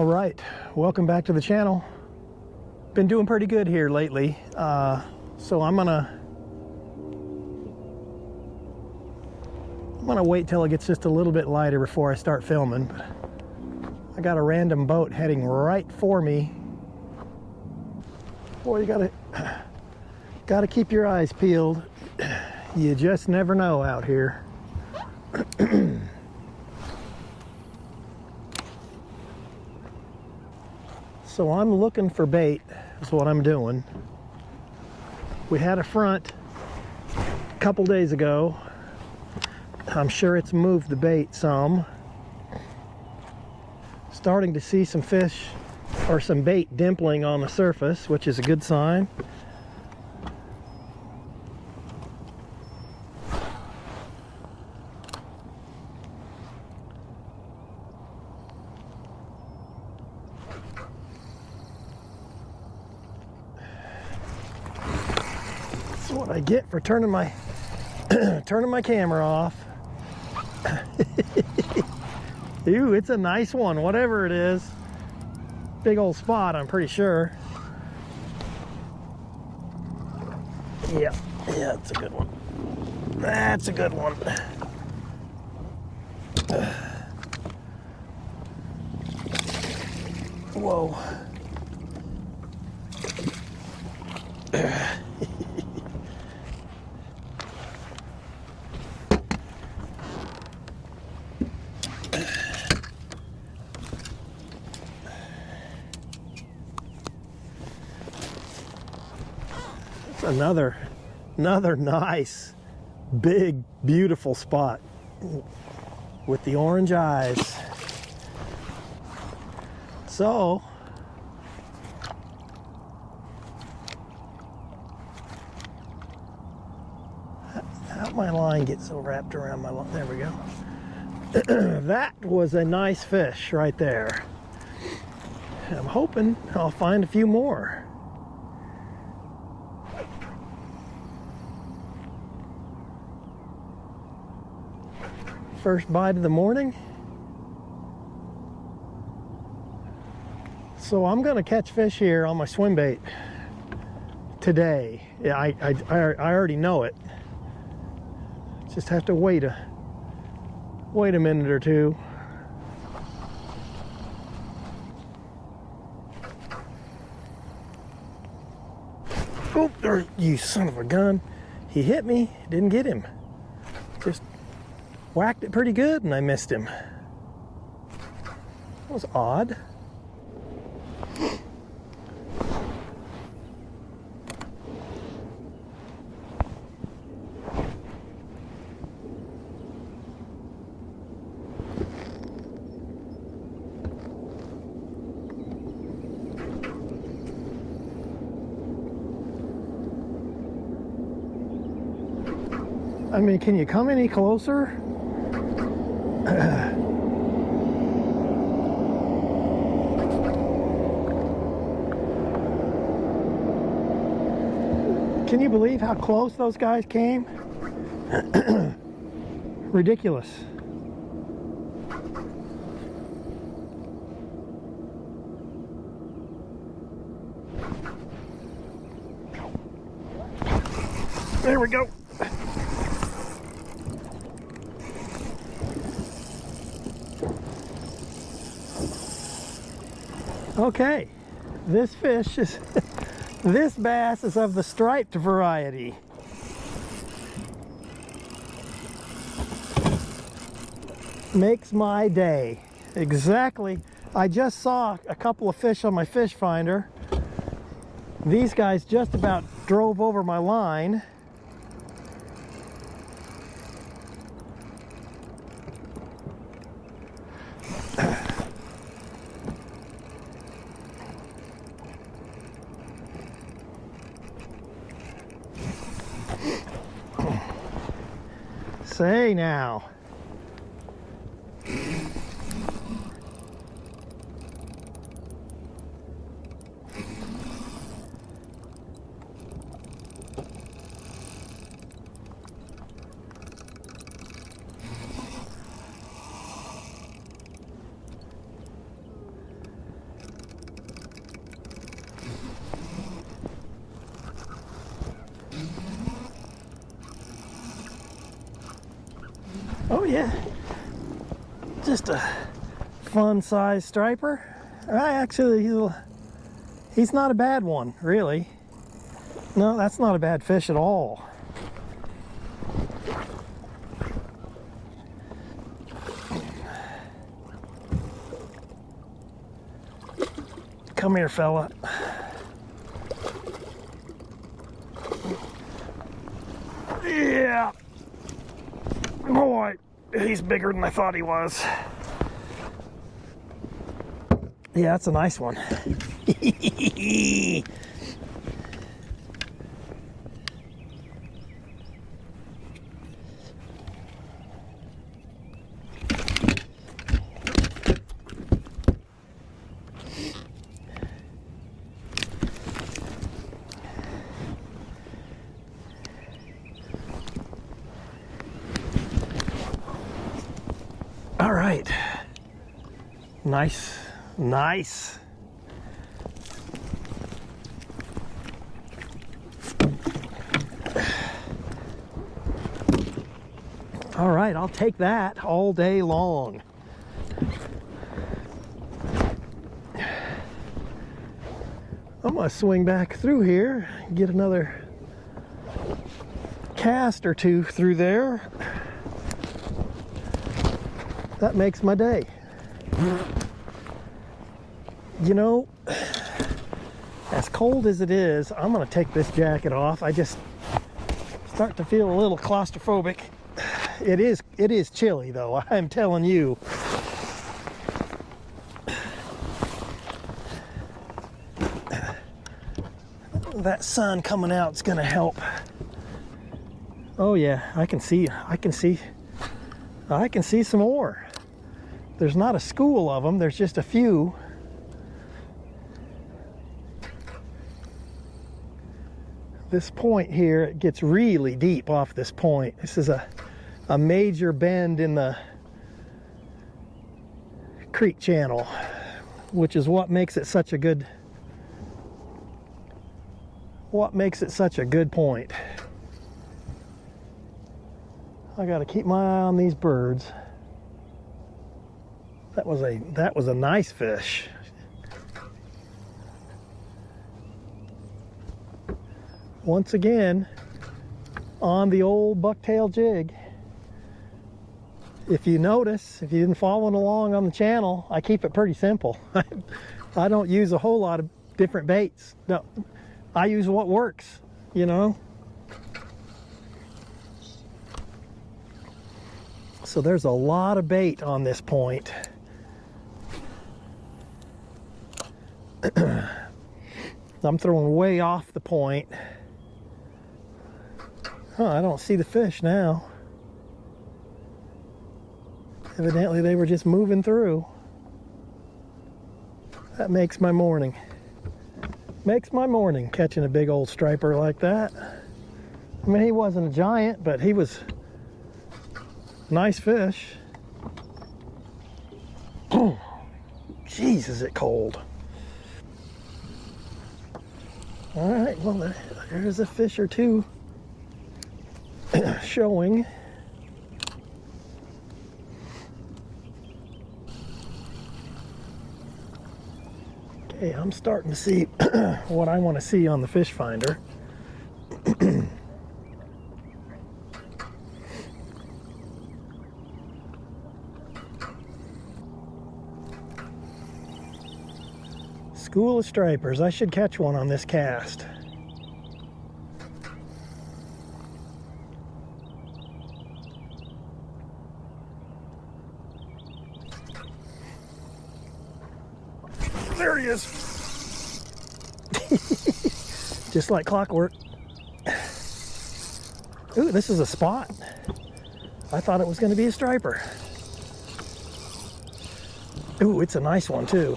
All right, welcome back to the channel. Been doing pretty good here lately, so I'm gonna wait till it gets just a little bit lighter before I start filming. But I got a random boat heading right for me. Boy, you gotta keep your eyes peeled. You just never know out here. So I'm looking for bait, is what I'm doing. We had a front a couple days ago. I'm sure it's moved the bait some. Starting to see some fish or some bait dimpling on the surface, which is a good sign. That's what I get for turning my turning my camera off. Ooh, it's a nice one, whatever it is. Big old spot, I'm pretty sure. Yeah, it's a good one. That's a good one. Whoa. Another nice, big, beautiful spot with the orange eyes. So, how'd my line get so wrapped around my line? There we go. That was a nice fish right there. I'm hoping I'll find a few more. First bite of the morning. So I'm going to catch fish here on my swim bait today. Yeah, I already know it. Just have to wait a minute or two. Oh, there, you son of a gun. He hit me, didn't get him. Just whacked it pretty good and I missed him. That was odd. I mean, can you come any closer? Can you believe how close those guys came? Ridiculous. There we go. Okay, this fish is, this bass is of the striped variety. Makes my day. Exactly. I just saw a couple of fish on my fish finder. These guys just about drove over my line. Say now. Oh yeah, just a fun size striper. He's not a bad one, really. No, that's not a bad fish at all. Come here, fella. Yeah. Boy, he's bigger than I thought he was. Yeah, that's a nice one. All right. Nice, nice. All right, I'll take that all day long. I'm gonna swing back through here, get another cast or two through there. That makes my day. You know, as cold as it is, I'm gonna take this jacket off. I just start to feel a little claustrophobic. It is chilly though, I'm telling you. That sun coming out is gonna help. Oh yeah, I can see some more. There's not a school of them, there's just a few. This point here, it gets really deep off this point. This is a major bend in the creek channel, which is what makes it such a good point. I got to keep my eye on these birds. That was a nice fish. Once again, on the old bucktail jig. If you notice, if you've been following along on the channel, I keep it pretty simple. I don't use a whole lot of different baits. No, I use what works, you know. So there's a lot of bait on this point. I'm throwing way off the point. Oh, I don't see the fish now. Evidently they were just moving through. That makes my morning. Makes my morning catching a big old striper like that. I mean, he wasn't a giant, but he was a nice fish. Oh, jeez, is it cold. All right, well, there's a fish or two showing. Okay, I'm starting to see what I want to see on the fish finder. School of stripers. I should catch one on this cast. There he is. Just like clockwork. Ooh, this is a spot. I thought it was going to be a striper. Ooh, it's a nice one too.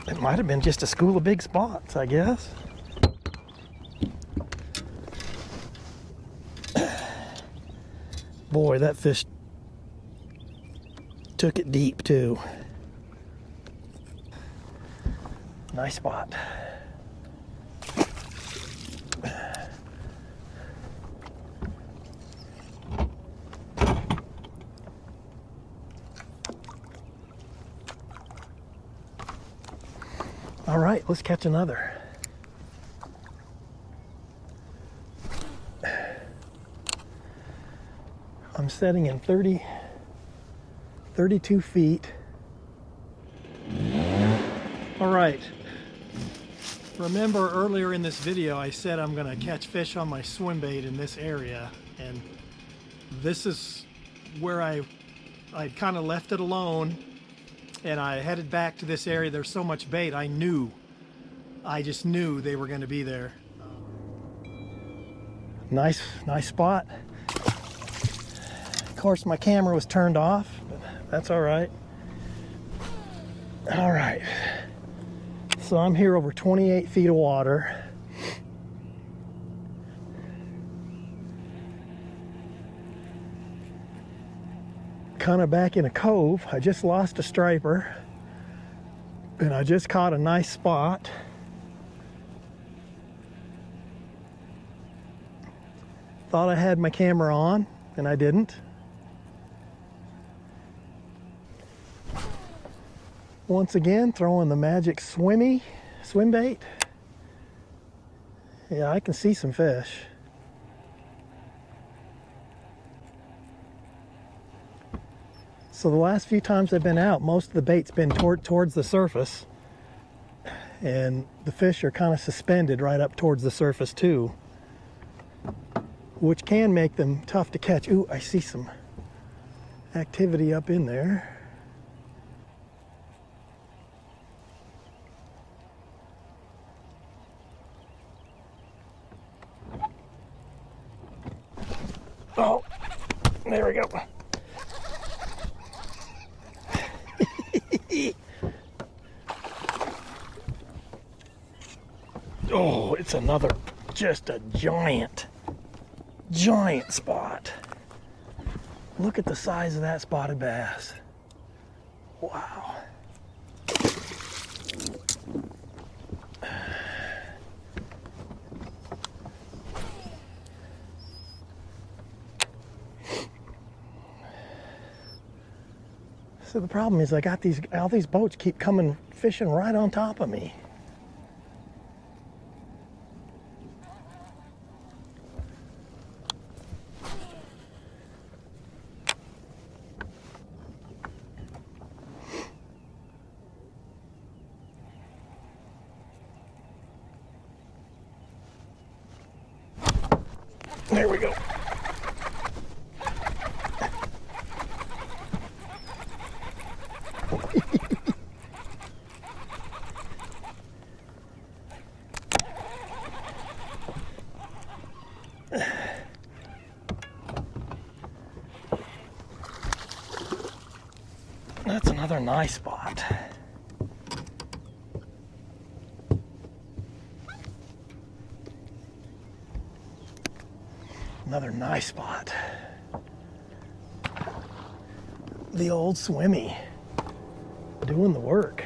It might have been just a school of big spots, I guess. Boy, that fish took it deep too. Nice spot. All right, let's catch another. I'm setting in 32 feet. All right. Remember earlier in this video I said I'm gonna catch fish on my swim bait in this area, and this is where I kind of left it alone and I headed back to this area. There's so much bait, I just knew they were going to be there. Nice spot. Of course my camera was turned off, but that's all right. All right, so I'm here over 28 feet of water. Kind of back in a cove. I just lost a striper and I just caught a nice spot. Thought I had my camera on and I didn't. Once again, throwing the magic swim bait. Yeah, I can see some fish. So the last few times I've been out, most of the bait's been towards the surface, and the fish are kind of suspended right up towards the surface too, which can make them tough to catch. Ooh, I see some activity up in there. Oh, there we go. Oh, it's another, just a giant spot. Look at the size of that spotted bass. Wow. So the problem is I got all these boats keep coming fishing right on top of me. There we go. That's another nice spot. Another nice spot. The old swimmy doing the work.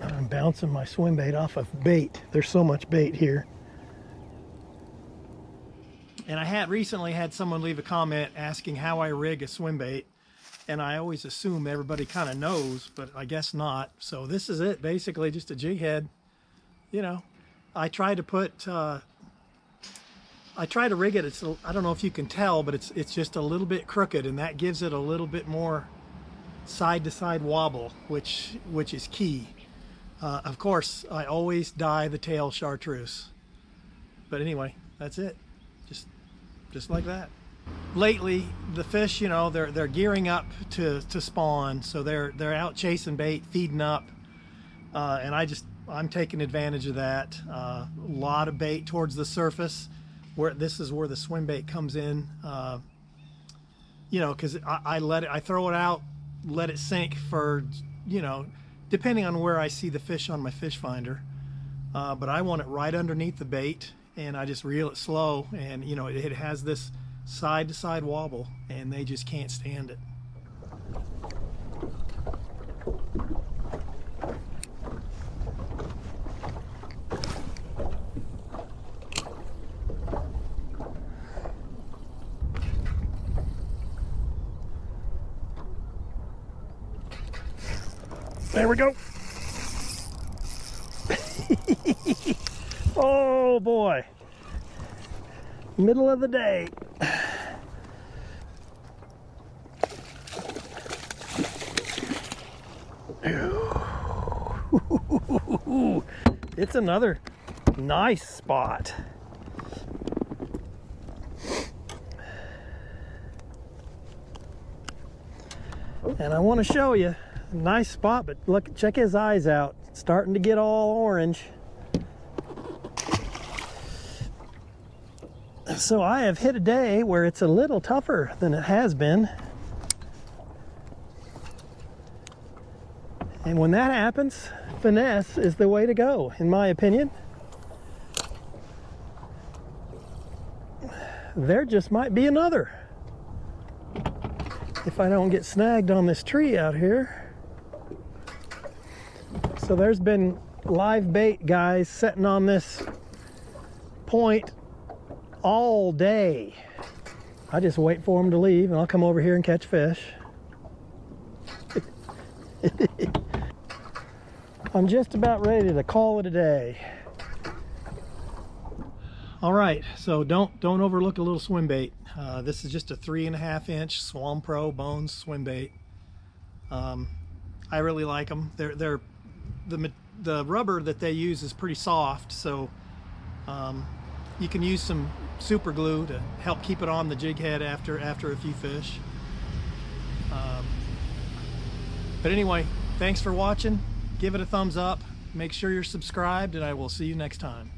I'm bouncing my swim bait off of bait. There's so much bait here. And I had recently had someone leave a comment asking how I rig a swim bait. And I always assume everybody kind of knows, but I guess not. So this is it, basically just a jig head. You know, I try to rig it. I don't know if you can tell, but it's just a little bit crooked, and that gives it a little bit more side-to-side wobble, which is key. Of course, I always dye the tail chartreuse. But anyway, that's it. Just like that. Lately, the fish, you know, they're gearing up to spawn, so they're out chasing bait, feeding up, and I'm taking advantage of that. A lot of bait towards the surface, this is where the swim bait comes in. You know, because I throw it out, let it sink for, you know, depending on where I see the fish on my fish finder. But I want it right underneath the bait, and I just reel it slow, and you know, it has this side-to-side wobble, and they just can't stand it. There we go. Oh boy. Middle of the day. It's another nice spot. And I want to show you a nice spot, but look, check his eyes out. It's starting to get all orange. So I have hit a day where it's a little tougher than it has been. And when that happens, finesse is the way to go, in my opinion. There just might be another. If I don't get snagged on this tree out here. So there's been live bait guys sitting on this point all day. I just wait for them to leave and I'll come over here and catch fish. I'm just about ready to call it a day. All right, so don't overlook a little swim bait. This is just a 3.5-inch SwamPro Bones swim bait. I really like them. The rubber that they use is pretty soft, so you can use some super glue to help keep it on the jig head after a few fish. But anyway, thanks for watching. Give it a thumbs up. Make sure you're subscribed, and I will see you next time.